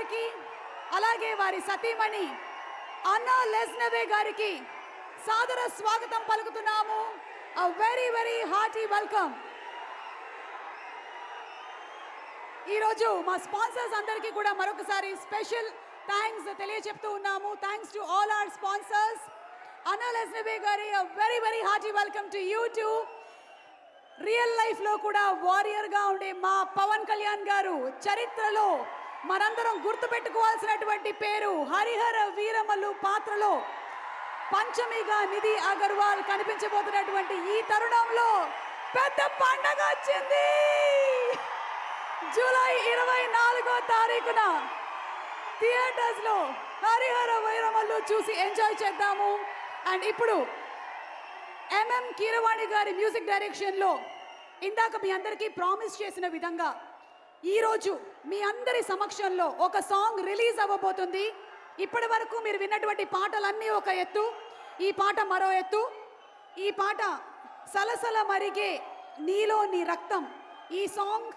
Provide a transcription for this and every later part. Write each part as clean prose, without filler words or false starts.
గారికి అలాగే వారి సతీమణి అన్నా లెస్నవే గారికి సాదర స్వాగతం పలుకుతున్నాము. A very very hearty welcome. ఈ రోజు మా స్పాన్సర్స్ అందరికీ కూడా మరొకసారి స్పెషల్ థ్యాంక్స్ తెలియజెప్తూ ఉన్నాము. Thanks to all our sponsors. అన్నా లెస్నవే గారి a very very hearty welcome to you too. Real life లో కూడా వారియర్ గా ఉండే మా పవన్ కళ్యాణ్ గారు చరిత్రలో మనందరం గుర్తుపెట్టుకోవాల్సినటువంటి పేరు. హరిహర వీరమల్లు పాత్రలో పంచమిగా నిధి అగర్వాల్ కనిపించబోతున్నటువంటి ఈ తరుణంలో పెద్ద పండగ వచ్చింది. జూలై 24వ తారీఖున థియేటర్స్ లో హరిహర వీరమల్లు చూసి ఎంజాయ్ చేద్దాము. అండ్ ఇప్పుడు ఎంఎం కీరవాణి గారి మ్యూజిక్ డైరెక్షన్లో ఇందాక మీ అందరికీ ప్రామిస్ చేసిన విధంగా ఈరోజు మీ అందరి సమక్షంలో ఒక సాంగ్ రిలీజ్ అవ్వబోతుంది. ఇప్పటి వరకు మీరు విన్నటువంటి పాటలన్నీ ఒక ఎత్తు, ఈ పాట మరో ఎత్తు. ఈ పాట సలసల మరిగే నీలో నీ రక్తం. ఈ సాంగ్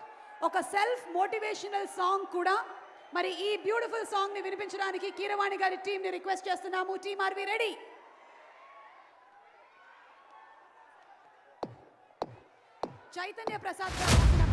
ఒక సెల్ఫ్ మోటివేషనల్ సాంగ్ కూడా. మరి ఈ బ్యూటిఫుల్ సాంగ్ని వినిపించడానికి కీరవాణి గారి టీంని రిక్వెస్ట్ చేస్తున్నాము. Team are we ready? Chaitanya Prasad గారు